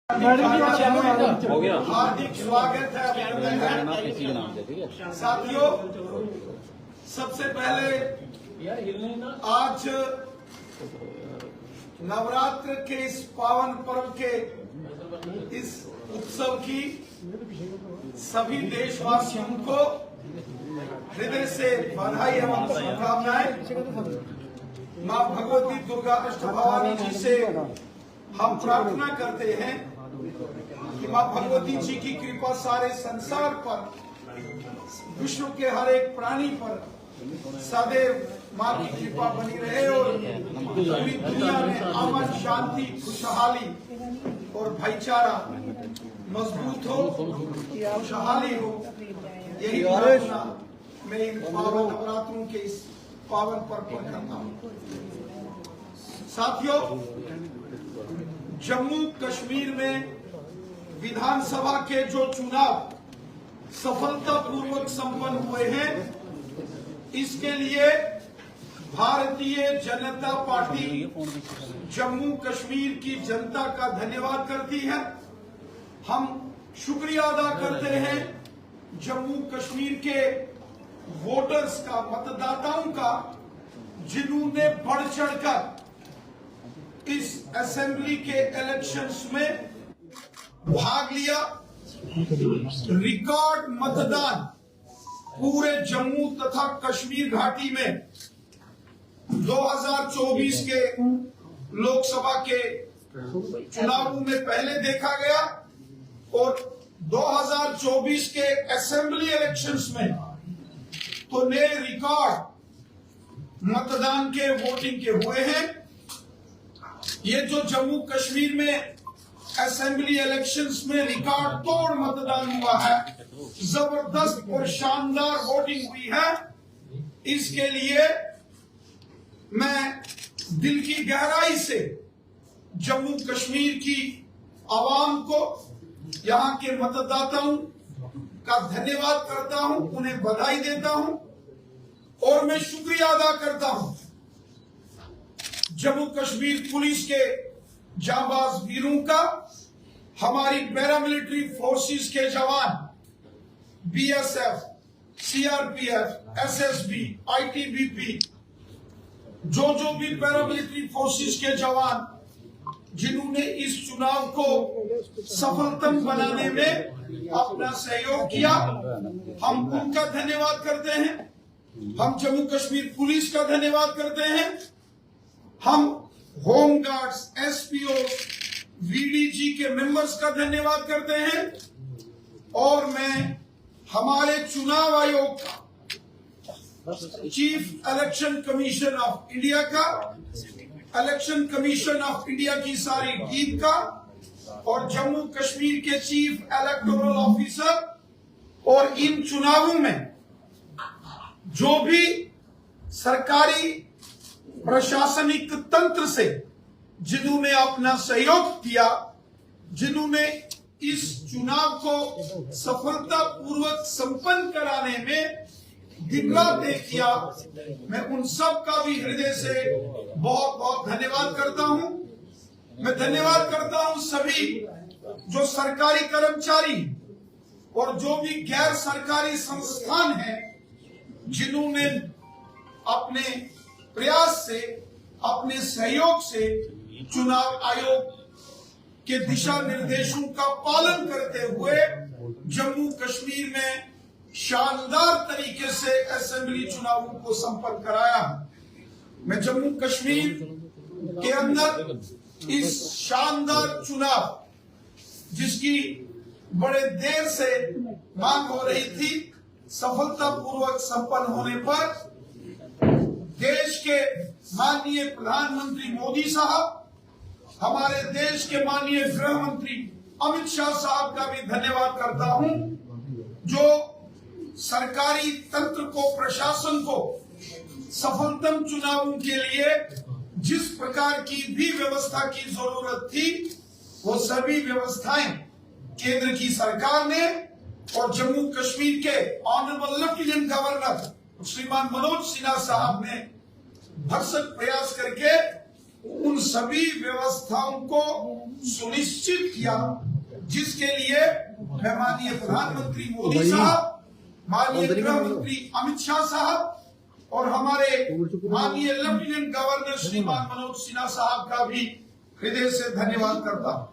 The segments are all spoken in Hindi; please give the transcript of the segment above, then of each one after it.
हो गया। हार्दिक स्वागत है, अभिनंदन है। साथियों, सबसे पहले आज नवरात्र के इस पावन पर्व के इस उत्सव की सभी देशवासियों को हृदय से बधाई एवं शुभकामनाएं। मां भगवती दुर्गा अष्टभवानी जी से हम प्रार्थना करते हैं कि मां भगवती जी की कृपा सारे संसार पर, विश्व के हर एक प्राणी पर सदैव मां की कृपा बनी रहे और पूरी दुनिया में अमन, शांति, खुशहाली और भाईचारा मजबूत हो, खुशहाली हो। यही प्रार्थना मैं इन पावन नवरात्रों के इस पावन पर्व पर करता हूँ। साथियों, जम्मू कश्मीर में विधानसभा के जो चुनाव सफलतापूर्वक संपन्न हुए हैं, इसके लिए भारतीय जनता पार्टी जम्मू कश्मीर की जनता का धन्यवाद करती है। हम शुक्रिया अदा करते हैं जम्मू कश्मीर के वोटर्स का, मतदाताओं का, जिन्होंने बढ़ चढ़कर इस असेंबली के इलेक्शंस में भाग लिया। रिकॉर्ड मतदान पूरे जम्मू तथा कश्मीर घाटी में 2024 के लोकसभा के चुनावों में पहले देखा गया और 2024 के असेंबली इलेक्शंस में तो नए रिकॉर्ड मतदान के, वोटिंग के हुए हैं। ये जो जम्मू कश्मीर में असेंबली इलेक्शंस में रिकॉर्ड तोड़ मतदान हुआ है, जबरदस्त और शानदार वोटिंग हुई है, इसके लिए मैं दिल की गहराई से जम्मू कश्मीर की आवाम को, यहाँ के मतदाताओं का धन्यवाद करता हूं, उन्हें बधाई देता हूं और मैं शुक्रिया अदा करता हूं जम्मू कश्मीर पुलिस के जांबाज वीरों का, हमारी पैरामिलिट्री फोर्सेस के जवान, बीएसएफ, सीआरपीएफ, एसएसबी, आईटीबीपी, जो भी पैरामिलिट्री फोर्सेस के जवान जिन्होंने इस चुनाव को सफलतम बनाने में अपना सहयोग किया, हम उनका धन्यवाद करते हैं। हम जम्मू कश्मीर पुलिस का धन्यवाद करते हैं। हम होम गार्ड्स, एसपीओ, वीडीजी के मेंबर्स का धन्यवाद करते हैं और मैं हमारे चुनाव आयोग का, chief election commission of India का, इलेक्शन कमीशन ऑफ इंडिया की सारी टीम का और जम्मू कश्मीर के चीफ इलेक्टोरल ऑफिसर और इन चुनावों में जो भी सरकारी प्रशासनिक तंत्र से जिन्होंने अपना सहयोग दिया, जिन्होंने इस चुनाव को सफलतापूर्वक संपन्न कराने में दिन रात एक किया, मैं उन सब का भी हृदय से बहुत बहुत धन्यवाद करता हूं। मैं धन्यवाद करता हूं सभी जो सरकारी कर्मचारी और जो भी गैर सरकारी संस्थान हैं, जिन्होंने अपने प्रयास से, अपने सहयोग से चुनाव आयोग के दिशा निर्देशों का पालन करते हुए जम्मू कश्मीर में शानदार तरीके से असेंबली चुनावों को संपन्न कराया। मैं जम्मू कश्मीर के अंदर इस शानदार चुनाव, जिसकी बड़े देर से मांग हो रही थी, सफलतापूर्वक संपन्न होने पर देश के माननीय प्रधानमंत्री मोदी साहब, हमारे देश के माननीय गृह मंत्री अमित शाह साहब का भी धन्यवाद करता हूं, जो सरकारी तंत्र को, प्रशासन को सफलतम चुनावों के लिए जिस प्रकार की भी व्यवस्था की जरूरत थी, वो सभी व्यवस्थाएं केंद्र की सरकार ने और जम्मू कश्मीर के ऑनरेबल लेफ्टिनेंट गवर्नर श्रीमान मनोज सिन्हा साहब ने भरसक प्रयास करके उन सभी व्यवस्थाओं को सुनिश्चित किया जिसके लिए मैं माननीय प्रधानमंत्री मोदी साहब, माननीय गृह मंत्री अमित शाह साहब और हमारे माननीय लेफ्टिनेंट गवर्नर श्रीमान मनोज सिन्हा साहब का भी हृदय से धन्यवाद करता हूं।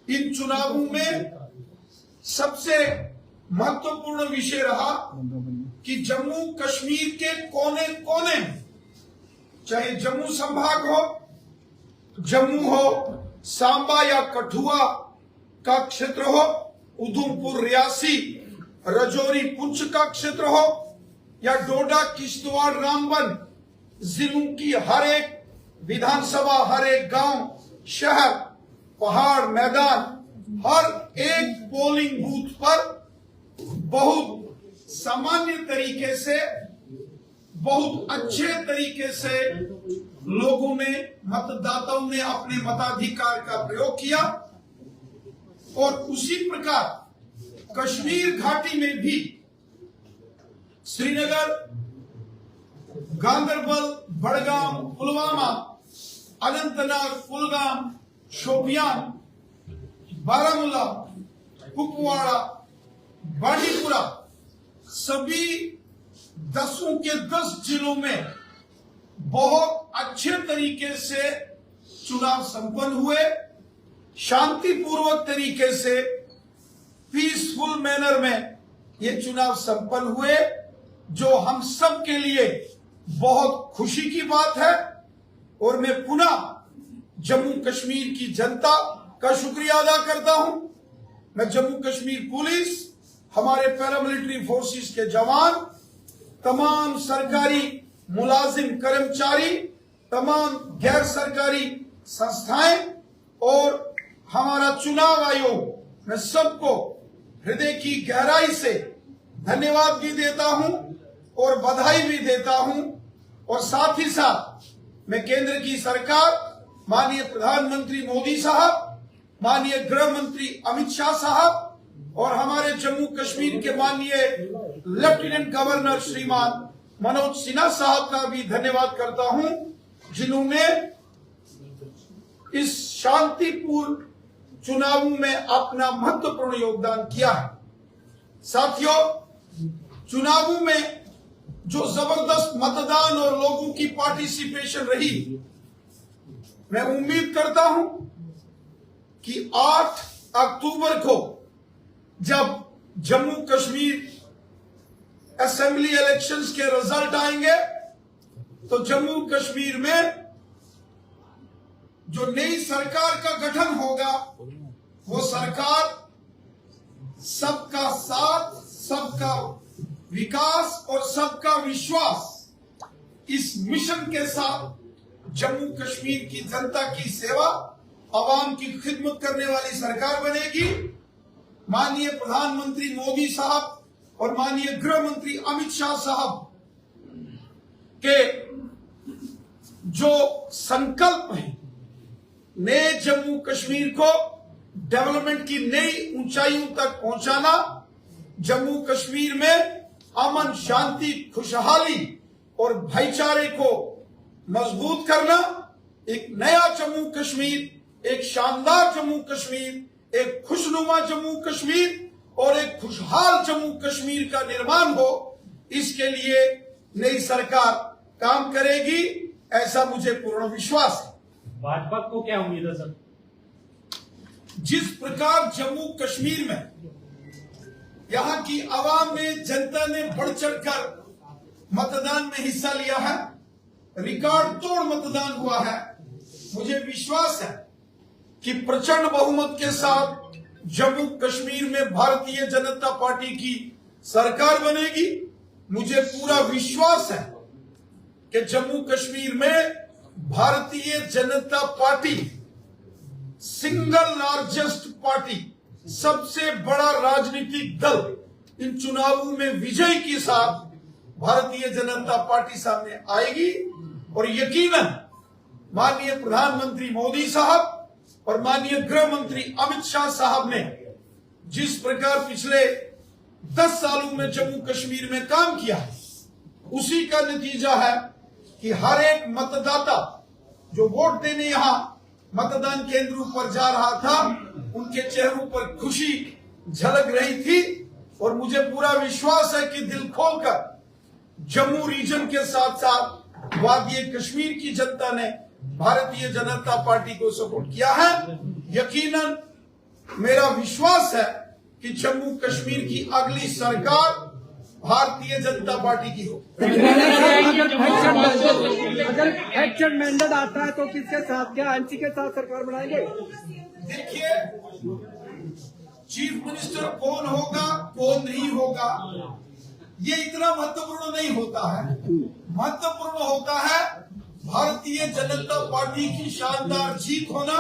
इन चुनावों में सबसे महत्वपूर्ण विषय रहा कि जम्मू कश्मीर के कोने कोने में, चाहे जम्मू संभाग हो, जम्मू हो, सांबा या कठुआ का क्षेत्र हो, उधमपुर रियासी रजौरी पुंछ का क्षेत्र हो या डोडा किश्तवाड़ रामबन जिलों की हर एक विधानसभा, हर एक गांव, शहर, पहाड़, मैदान, हर एक पोलिंग बूथ पर बहुत सामान्य तरीके से, बहुत अच्छे तरीके से लोगों ने, मतदाताओं ने अपने मताधिकार का प्रयोग किया। और उसी प्रकार कश्मीर घाटी में भी श्रीनगर, गांदरबल, बड़गाम, पुलवामा, अनंतनाग, कुलगाम, शोपियान, बारामूला, कुपवाड़ा, बांडीपुरा, सभी 10 के 10 जिलों में बहुत अच्छे तरीके से चुनाव संपन्न हुए, शांतिपूर्वक तरीके से, पीसफुल मैनर में ये चुनाव संपन्न हुए, जो हम सब के लिए बहुत खुशी की बात है। और मैं पुनः जम्मू कश्मीर की जनता का शुक्रिया अदा करता हूं। मैं जम्मू कश्मीर पुलिस, हमारे पैरामिलिट्री फोर्सेस के जवान, तमाम सरकारी मुलाजिम कर्मचारी, तमाम गैर सरकारी संस्थाएं और हमारा चुनाव आयोग, मैं सबको हृदय की गहराई से धन्यवाद भी देता हूं और बधाई भी देता हूं। और साथ ही साथ मैं केंद्र की सरकार, माननीय प्रधानमंत्री मोदी साहब, माननीय गृह मंत्री अमित शाह साहब और हमारे जम्मू कश्मीर के माननीय लेफ्टिनेंट गवर्नर श्रीमान मनोज सिन्हा साहब का भी धन्यवाद करता हूं, जिन्होंने इस शांतिपूर्ण चुनावों में अपना महत्वपूर्ण योगदान किया है। साथियों, चुनावों में जो जबरदस्त मतदान और लोगों की पार्टिसिपेशन रही, मैं उम्मीद करता हूं कि 8 अक्टूबर को जब जम्मू कश्मीर असेंबली इलेक्शंस के रिजल्ट आएंगे तो जम्मू कश्मीर में जो नई सरकार का गठन होगा, वो सरकार सबका साथ, सबका विकास और सबका विश्वास, इस मिशन के साथ जम्मू कश्मीर की जनता की सेवा, आवाम की खिदमत करने वाली सरकार बनेगी। माननीय प्रधानमंत्री मोदी साहब और माननीय गृह मंत्री अमित शाह साहब के जो संकल्प है, नए जम्मू कश्मीर को डेवलपमेंट की नई ऊंचाइयों तक पहुंचाना, जम्मू कश्मीर में अमन, शांति, खुशहाली और भाईचारे को मजबूत करना, एक नया जम्मू कश्मीर, एक शानदार जम्मू कश्मीर, एक खुशनुमा जम्मू कश्मीर और एक खुशहाल जम्मू कश्मीर का निर्माण हो, इसके लिए नई सरकार काम करेगी, ऐसा मुझे पूर्ण विश्वास है। भाजपा को क्या उम्मीद है सर? जिस प्रकार जम्मू कश्मीर में यहाँ की आवाम ने, जनता ने बढ़ चढ़कर मतदान में हिस्सा लिया है, रिकॉर्ड तोड़ मतदान हुआ है, मुझे विश्वास है कि प्रचंड बहुमत के साथ जम्मू कश्मीर में भारतीय जनता पार्टी की सरकार बनेगी। मुझे पूरा विश्वास है कि जम्मू कश्मीर में Bharatiya Janata party single largest party, सबसे बड़ा राजनीतिक दल इन चुनावों में विजय के साथ भारतीय जनता पार्टी सामने आएगी। और यकीनन माननीय प्रधानमंत्री मोदी साहब और माननीय गृह मंत्री अमित शाह साहब ने जिस प्रकार पिछले 10 सालों में जम्मू कश्मीर में काम किया है, उसी का नतीजा है कि हर एक मतदाता जो वोट देने यहाँ मतदान केंद्रों पर जा रहा था, उनके चेहरों पर खुशी झलक रही थी। और मुझे पूरा विश्वास है कि दिल खोलकर जम्मू रीजन के साथ साथ वादी कश्मीर की जनता ने भारतीय जनता पार्टी को सपोर्ट किया है। यकीनन मेरा विश्वास है कि जम्मू कश्मीर की अगली सरकार भारतीय जनता पार्टी की हो। अगर एक्शन मैंडेट आता है तो किसके साथ, क्या एनसी के साथ सरकार बनाएंगे? देखिए, चीफ मिनिस्टर कौन होगा कौन नहीं होगा ये इतना महत्वपूर्ण नहीं होता है। महत्वपूर्ण होता है भारतीय जनता पार्टी की शानदार जीत होना।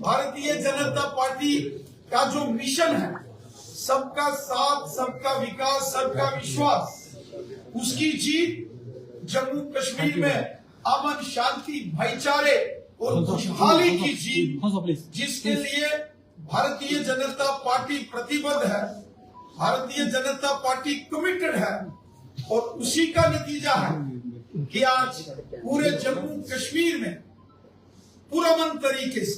भारतीय जनता पार्टी का जो मिशन है, सबका साथ, सबका विकास, सबका विश्वास, उसकी जीत, जम्मू कश्मीर में अमन, शांति, भाईचारे और खुशहाली की जीत, जिसके लिए भारतीय जनता पार्टी प्रतिबद्ध है, भारतीय जनता पार्टी कमिटेड है। और उसी का नतीजा है कि आज पूरे जम्मू कश्मीर में पुरअमन तरीके से,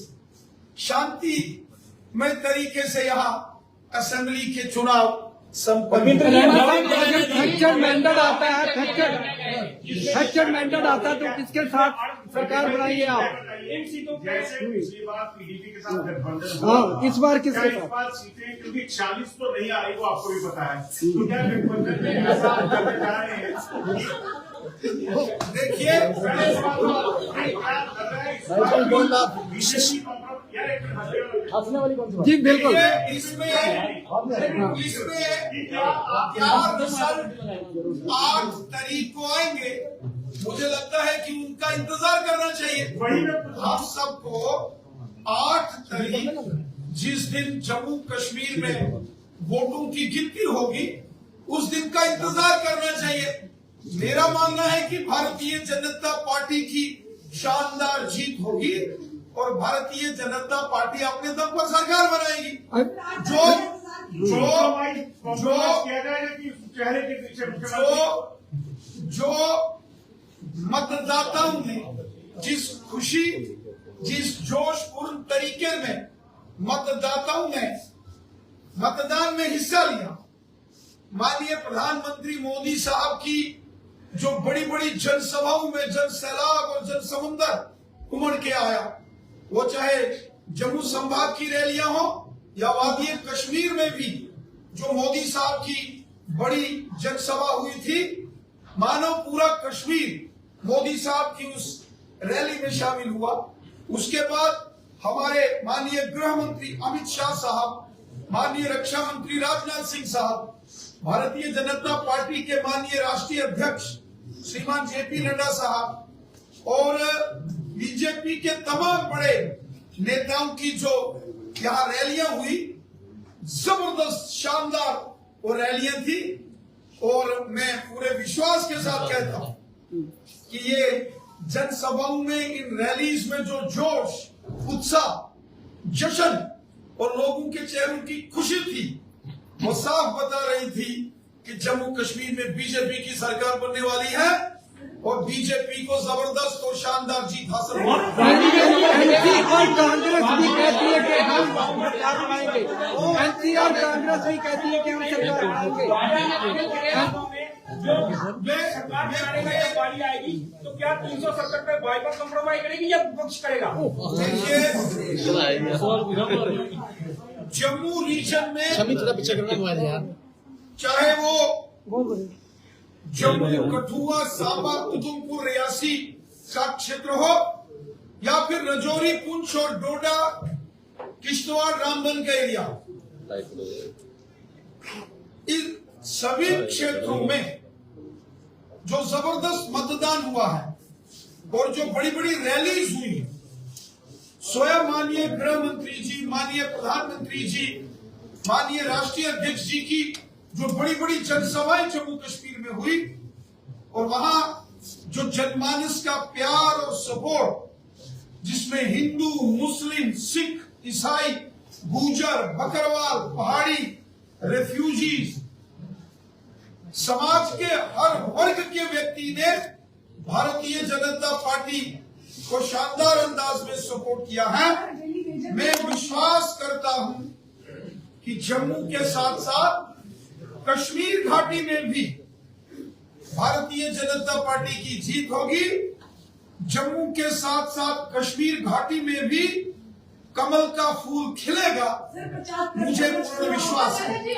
शांतिमय तरीके से यहाँ असेंबली के चुनाव संपन्न। एक्शन मैंडेट आता है, एक्शन मैंडेट आता है तो किसके साथ सरकार बनाइए आप? इन सीटों पे जैसे पिछली बार पीडीपी के साथ गठबंधन हाँ, इस बार किसके इस साथ? बार सीटें, क्योंकि 40 तो नहीं आ रही, वो आपको भी पता है, तो क्या गठबंधन में ऐसा करने जा रहे हैं? देखिए, जी बिल्कुल। इसमें क्या रिजल्ट 8 तारीख को आएंगे, मुझे लगता है कि उनका इंतजार करना चाहिए। हम सबको 8 तारीख, जिस दिन जम्मू कश्मीर में वोटों की गिनती होगी, उस दिन का इंतजार करना चाहिए। मेरा मानना है कि भारतीय जनता पार्टी की शानदार जीत होगी और भारतीय जनता पार्टी अपने दम पर सरकार बनाएगी। जो किया जाएगा कि चेहरे के पीछे जो मतदाताओं ने जिस खुशी, जिस जोशपूर्ण तरीके में मतदाताओं ने मतदान में हिस्सा लिया, माननीय प्रधानमंत्री मोदी साहब की जो बड़ी बड़ी जनसभाओं में जन सैलाब और जन समुंदर उमड़ के आया, वो चाहे जम्मू संभाग की रैलियां हो या वादी कश्मीर में भी जो मोदी साहब की बड़ी जनसभा हुई थी, मानो पूरा कश्मीर मोदी साहब की उस रैली में शामिल हुआ। उसके बाद हमारे माननीय गृह मंत्री अमित शाह साहब, माननीय रक्षा मंत्री राजनाथ सिंह साहब, भारतीय जनता पार्टी के माननीय राष्ट्रीय अध्यक्ष श्रीमान जेपी नड्डा साहब और बीजेपी के तमाम बड़े नेताओं की जो यहाँ रैलियां हुई, जबरदस्त शानदार वो रैलियां थी। और मैं पूरे विश्वास के साथ कहता हूं कि ये जनसभाओं में, इन रैलीज में जो जोश, उत्साह, जश्न और लोगों के चेहरों की खुशी थी, वो साफ बता रही थी कि जम्मू कश्मीर में बीजेपी की सरकार बनने वाली है और बीजेपी को जबरदस्त और शानदार जीत हासिल होगी। एनसी और कांग्रेस भी कहती है कि हम सरकार बनाएंगे। एनसी और कांग्रेस भी कहती है कि हम सरकार बनाएंगे। बारी आएगी तो क्या 370 पे भाजपा कॉम्प्रोमाइज करेगी या विपक्ष करेगा? जम्मू रीजन में चाहे वो जम्मू, कठुआ, सांबा, उधमपुर, रियासी का क्षेत्र हो या फिर रजौरी, पुंछ और डोडा, किश्तवाड़, रामबन का एरिया, इन सभी क्षेत्रों में जो जबरदस्त मतदान हुआ है और जो बड़ी बड़ी रैलीज हुई है, स्वयं माननीय गृह मंत्री जी, माननीय प्रधानमंत्री जी, माननीय राष्ट्रीय अध्यक्ष जी की जो बड़ी बड़ी जनसभाएं जम्मू कश्मीर में हुई और वहां जो जनमानस का प्यार और सपोर्ट, जिसमें हिंदू, मुस्लिम, सिख, ईसाई, गुर्जर, बकरवाल, पहाड़ी, रेफ्यूजीज, समाज के हर वर्ग के व्यक्ति ने भारतीय जनता पार्टी को शानदार अंदाज में सपोर्ट किया है। मैं विश्वास करता हूं कि जम्मू के साथ साथ कश्मीर घाटी में भी भारतीय जनता पार्टी की जीत होगी। जम्मू के साथ साथ कश्मीर घाटी में भी कमल का फूल खिलेगा, मुझे पूर्ण विश्वास है।